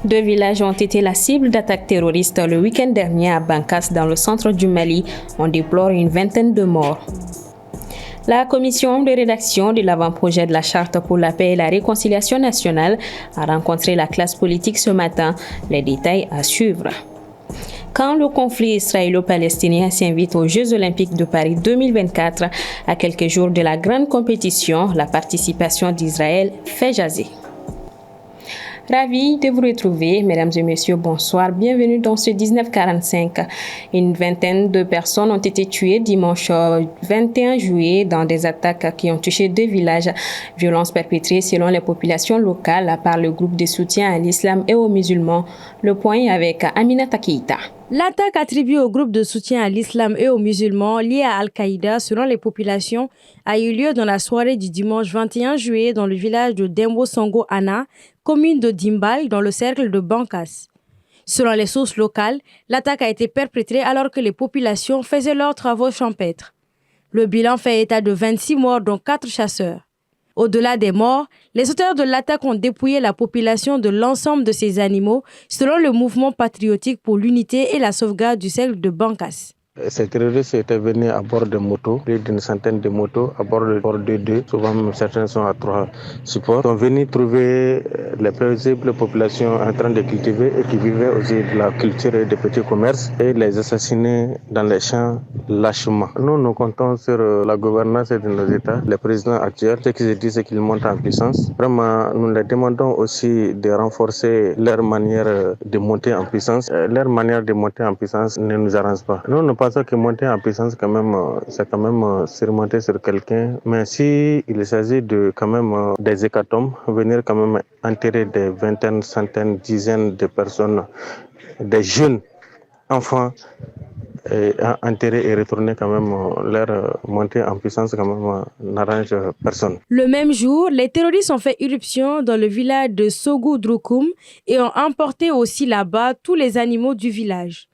Deux villages ont été la cible d'attaques terroristes le week-end dernier à Bankas, dans le centre du Mali. On déplore une vingtaine de morts. La commission de rédaction de l'avant-projet de la Charte pour la paix et la réconciliation nationale a rencontré la classe politique ce matin. Les détails à suivre. Quand le conflit israélo-palestinien s'invite aux Jeux olympiques de Paris 2024, à quelques jours de la grande compétition, la participation d'Israël fait jaser. Ravi de vous retrouver, mesdames et messieurs, bonsoir. Bienvenue dans ce 1945. Une vingtaine de personnes ont été tuées dimanche 21 juillet dans des attaques qui ont touché deux villages. Violences perpétrées selon les populations locales par le groupe de soutien à l'islam et aux musulmans. Le point avec Aminata Keïta. L'attaque attribuée au groupe de soutien à l'islam et aux musulmans lié à Al-Qaïda selon les populations a eu lieu dans la soirée du dimanche 21 juillet dans le village de Dembo Songo Ana, commune de Dimbal, dans le cercle de Bankas. Selon les sources locales, l'attaque a été perpétrée alors que les populations faisaient leurs travaux champêtres. Le bilan fait état de 26 morts, dont 4 chasseurs. Au-delà des morts, les auteurs de l'attaque ont dépouillé la population de l'ensemble de ces animaux, selon le mouvement patriotique pour l'unité et la sauvegarde du cercle de Bankas. Ces terroristes étaient venus à bord de motos, plus d'une centaine de motos, à bord de deux, souvent même certains sont à 3 supports. Ils sont venus trouver les paisibles populations en train de cultiver et qui vivaient aussi de la culture et des petits commerces et les assassiner dans les champs lâchement. Nous comptons sur la gouvernance de nos États, les présidents actuels. Ce qu'ils disent, c'est qu'ils montent en puissance. Vraiment, nous leur demandons aussi de renforcer leur manière de monter en puissance. Leur manière de monter en puissance ne nous arrange pas. Nous pensons que monter en puissance, c'est quand même surmonter sur quelqu'un. Mais si il s'agit de quand même des hécatombes, venir quand même enterrer des vingtaines, centaines, dizaines de personnes, des jeunes enfants, et enterrer et retourner quand même leur montée en puissance quand même n'arrange personne. Le même jour, les terroristes ont fait irruption dans le village de Sogoudroukoum et ont emporté aussi là-bas tous les animaux du village.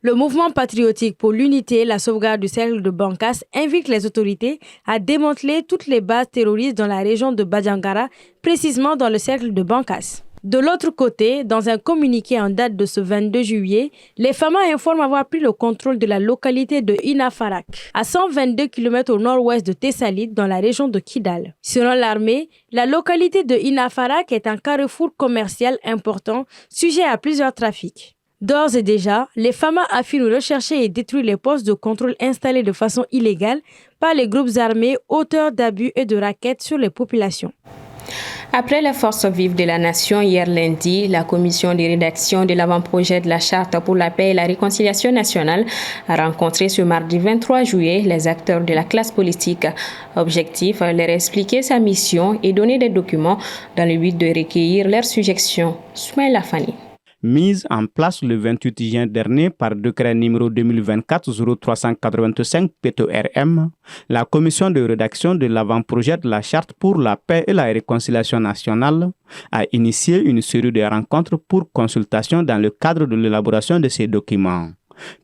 Le mouvement patriotique pour l'unité et la sauvegarde du cercle de Bankas invite les autorités à démanteler toutes les bases terroristes dans la région de Badjangara, précisément dans le cercle de Bankas. De l'autre côté, dans un communiqué en date de ce 22 juillet, les FAMA informent avoir pris le contrôle de la localité de Inafarak, à 122 km au nord-ouest de Tessalit, dans la région de Kidal. Selon l'armée, la localité de Inafarak est un carrefour commercial important, sujet à plusieurs trafics. D'ores et déjà, les FAMA affirment rechercher et détruire les postes de contrôle installés de façon illégale par les groupes armés auteurs d'abus et de rackets sur les populations. Après les forces vives de la nation, hier lundi, la commission de rédaction de l'avant-projet de la Charte pour la paix et la réconciliation nationale a rencontré ce mardi 23 juillet les acteurs de la classe politique. Objectif, leur expliquer sa mission et donner des documents dans le but de recueillir leurs suggestions. Soumaïla Fani. Mise en place le 28 juin dernier par décret numéro 2024-0385 PTRM, la commission de rédaction de l'avant-projet de la Charte pour la paix et la réconciliation nationale a initié une série de rencontres pour consultation dans le cadre de l'élaboration de ces documents.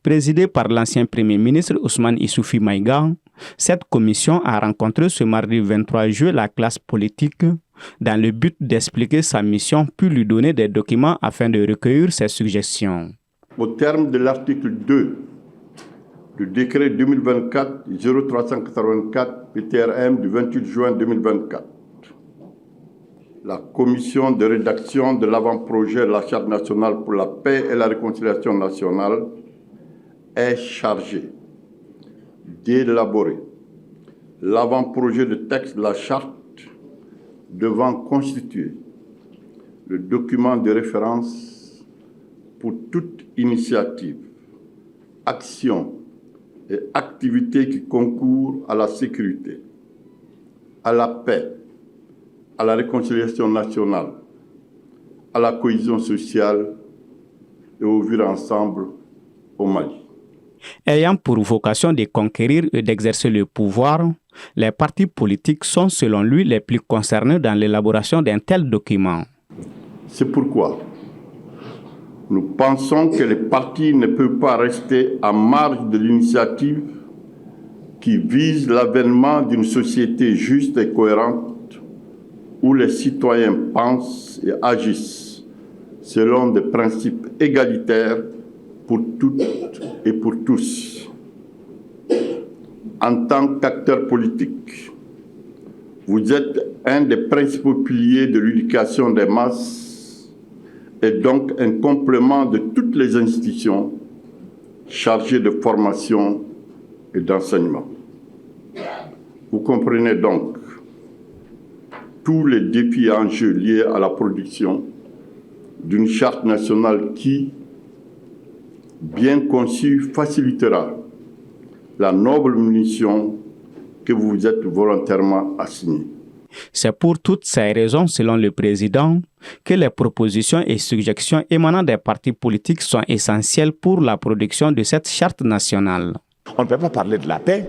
Présidée par l'ancien Premier ministre Ousmane Issoufi Maïga, cette commission a rencontré ce mardi 23 juillet la classe politique dans le but d'expliquer sa mission puis lui donner des documents afin de recueillir ses suggestions. Au terme de l'article 2 du décret 2024-0384 PTRM du 28 juin 2024, la commission de rédaction de l'avant-projet de la Charte nationale pour la paix et la réconciliation nationale est chargée d'élaborer l'avant-projet de texte de la Charte devant constituer le document de référence pour toute initiative, action et activité qui concourent à la sécurité, à la paix, à la réconciliation nationale, à la cohésion sociale et au vivre ensemble au Mali. Ayant pour vocation de conquérir et d'exercer le pouvoir, les partis politiques sont selon lui les plus concernés dans l'élaboration d'un tel document. C'est pourquoi nous pensons que les partis ne peuvent pas rester à marge de l'initiative qui vise l'avènement d'une société juste et cohérente où les citoyens pensent et agissent selon des principes égalitaires pour toutes et pour tous. En tant qu'acteur politique, vous êtes un des principaux piliers de l'éducation des masses et donc un complément de toutes les institutions chargées de formation et d'enseignement. Vous comprenez donc tous les défis et enjeux liés à la production d'une charte nationale qui, bien conçue, facilitera la noble mission que vous vous êtes volontairement assignée. C'est pour toutes ces raisons, selon le président, que les propositions et suggestions émanant des partis politiques sont essentielles pour la production de cette charte nationale. On ne peut pas parler de la paix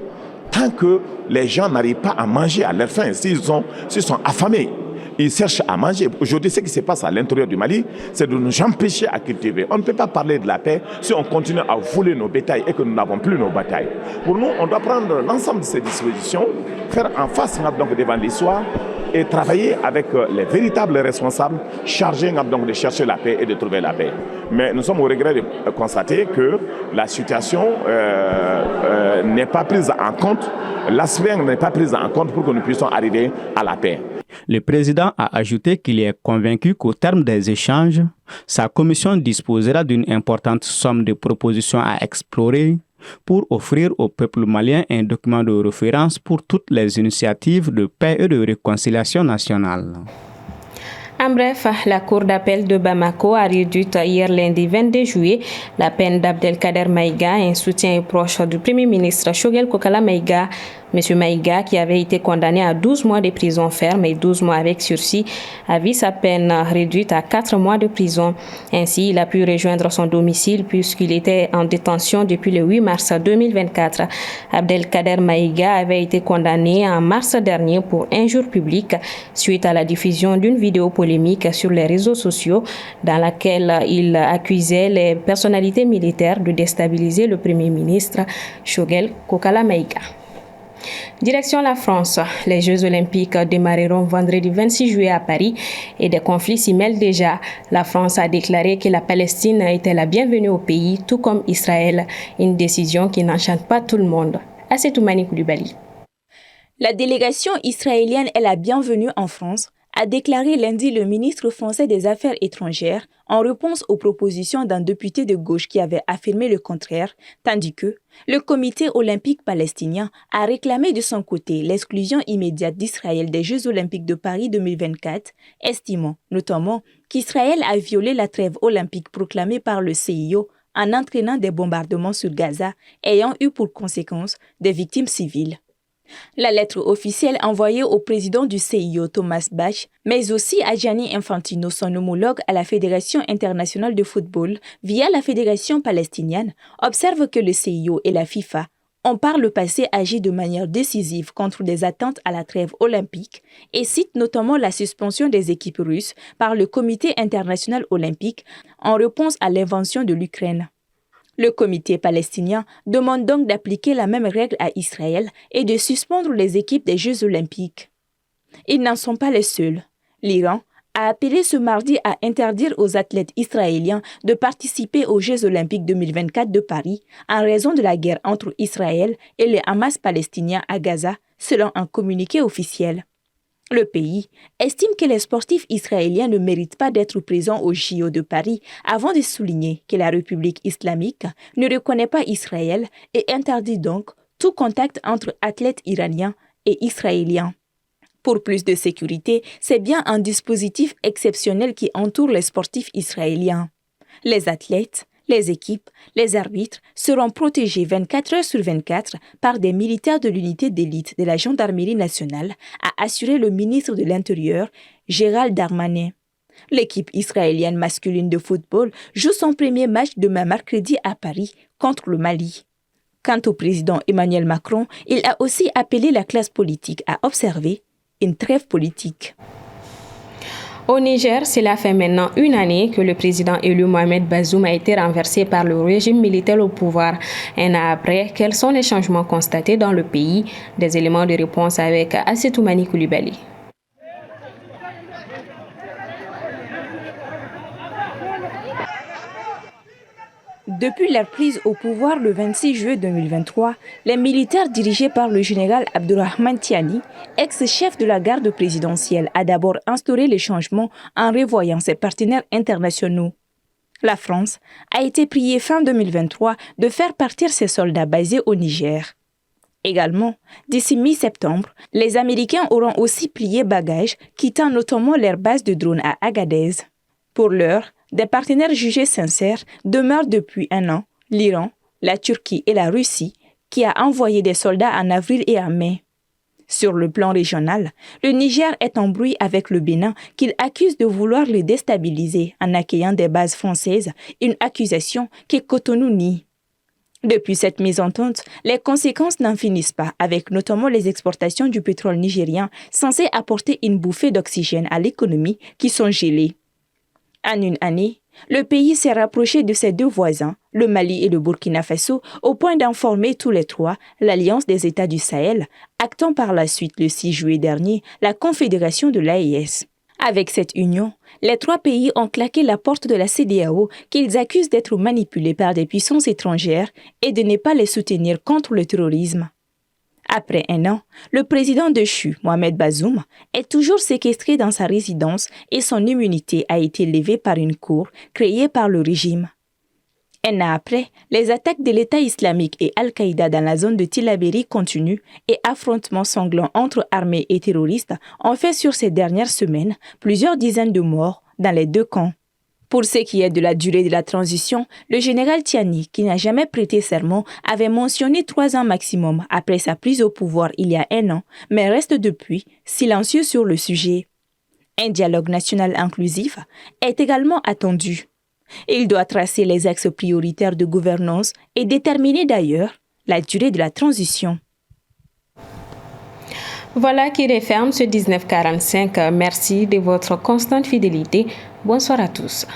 tant que les gens n'arrivent pas à manger à leur faim, s'ils sont affamés. Ils cherchent à manger. Aujourd'hui, ce qui se passe à l'intérieur du Mali, c'est de nous empêcher à cultiver. On ne peut pas parler de la paix si on continue à voler nos bétails et que nous n'avons plus nos batailles. Pour nous, on doit prendre l'ensemble de ces dispositions, faire en face donc, devant l'histoire et travailler avec les véritables responsables chargés donc, de chercher la paix et de trouver la paix. Mais nous sommes au regret de constater que la situation n'est pas prise en compte, l'aspect n'est pas pris en compte pour que nous puissions arriver à la paix. Le président a ajouté qu'il est convaincu qu'au terme des échanges, sa commission disposera d'une importante somme de propositions à explorer pour offrir au peuple malien un document de référence pour toutes les initiatives de paix et de réconciliation nationale. En bref, la Cour d'appel de Bamako a réduit hier lundi 22 juillet la peine d'Abdelkader Maïga, un soutien proche du Premier ministre Choguel Kokala Maïga. M. Maïga, qui avait été condamné à 12 mois de prison ferme et 12 mois avec sursis, a vu sa peine réduite à 4 mois de prison. Ainsi, il a pu rejoindre son domicile puisqu'il était en détention depuis le 8 mars 2024. Abdelkader Maïga avait été condamné en mars dernier pour injure publique suite à la diffusion d'une vidéo polémique sur les réseaux sociaux dans laquelle il accusait les personnalités militaires de déstabiliser le Premier ministre Choguel Kokala Maïga. Direction la France, les Jeux olympiques démarreront vendredi 26 juillet à Paris et des conflits s'y mêlent déjà. La France a déclaré que la Palestine était la bienvenue au pays, tout comme Israël, une décision qui n'enchante pas tout le monde. Assetoumani Koulibaly. La délégation israélienne est la bienvenue en France, a déclaré lundi le ministre français des Affaires étrangères en réponse aux propositions d'un député de gauche qui avait affirmé le contraire, tandis que le comité olympique palestinien a réclamé de son côté l'exclusion immédiate d'Israël des Jeux olympiques de Paris 2024, estimant notamment qu'Israël a violé la trêve olympique proclamée par le CIO en entraînant des bombardements sur Gaza ayant eu pour conséquence des victimes civiles. La lettre officielle envoyée au président du CIO Thomas Bach, mais aussi à Gianni Infantino, son homologue à la Fédération internationale de football, via la Fédération palestinienne, observe que le CIO et la FIFA ont par le passé agi de manière décisive contre des atteintes à la trêve olympique et cite notamment la suspension des équipes russes par le Comité international olympique en réponse à l'invasion de l'Ukraine. Le comité palestinien demande donc d'appliquer la même règle à Israël et de suspendre les équipes des Jeux olympiques. Ils n'en sont pas les seuls. L'Iran a appelé ce mardi à interdire aux athlètes israéliens de participer aux Jeux olympiques 2024 de Paris en raison de la guerre entre Israël et le Hamas palestinien à Gaza, selon un communiqué officiel. Le pays estime que les sportifs israéliens ne méritent pas d'être présents aux JO de Paris avant de souligner que la République islamique ne reconnaît pas Israël et interdit donc tout contact entre athlètes iraniens et israéliens. Pour plus de sécurité, c'est bien un dispositif exceptionnel qui entoure les sportifs israéliens. Les athlètes, les équipes, les arbitres seront protégés 24 heures sur 24 par des militaires de l'unité d'élite de la Gendarmerie nationale, a assuré le ministre de l'Intérieur, Gérald Darmanin. L'équipe israélienne masculine de football joue son premier match demain mercredi à Paris contre le Mali. Quant au président Emmanuel Macron, il a aussi appelé la classe politique à observer une trêve politique. Au Niger, cela fait maintenant une année que le président élu Mohamed Bazoum a été renversé par le régime militaire au pouvoir. Un an après, quels sont les changements constatés dans le pays? Des éléments de réponse avec Assetoumani Koulibaly. Depuis leur prise au pouvoir le 26 juillet 2023, les militaires dirigés par le général Abdourahmane Tiani, ex-chef de la garde présidentielle, a d'abord instauré les changements en revoyant ses partenaires internationaux. La France a été priée fin 2023 de faire partir ses soldats basés au Niger. Également, d'ici mi-septembre, les Américains auront aussi plié bagages, quittant notamment leur base de drones à Agadez. Pour l'heure, des partenaires jugés sincères demeurent depuis un an l'Iran, la Turquie et la Russie, qui a envoyé des soldats en avril et en mai. Sur le plan régional, le Niger est en bruit avec le Bénin qu'il accuse de vouloir le déstabiliser en accueillant des bases françaises, une accusation que Cotonou nie. Depuis cette mésentente, les conséquences n'en finissent pas, avec notamment les exportations du pétrole nigérien censées apporter une bouffée d'oxygène à l'économie qui sont gelées. En une année, le pays s'est rapproché de ses deux voisins, le Mali et le Burkina Faso, au point d'informer tous les trois l'Alliance des États du Sahel, actant par la suite le 6 juillet dernier la Confédération de l'AES. Avec cette union, les trois pays ont claqué la porte de la CEDEAO qu'ils accusent d'être manipulés par des puissances étrangères et de ne pas les soutenir contre le terrorisme. Après un an, le président déchu, Mohamed Bazoum, est toujours séquestré dans sa résidence et son immunité a été levée par une cour créée par le régime. Un an après, les attaques de l'État islamique et Al-Qaïda dans la zone de Tillabéri continuent et affrontements sanglants entre armées et terroristes ont fait sur ces dernières semaines plusieurs dizaines de morts dans les deux camps. Pour ce qui est de la durée de la transition, le général Tiani, qui n'a jamais prêté serment, avait mentionné 3 ans maximum après sa prise au pouvoir il y a un an, mais reste depuis silencieux sur le sujet. Un dialogue national inclusif est également attendu. Il doit tracer les axes prioritaires de gouvernance et déterminer d'ailleurs la durée de la transition. Voilà qui referme ce 1945. Merci de votre constante fidélité. Bonsoir à tous.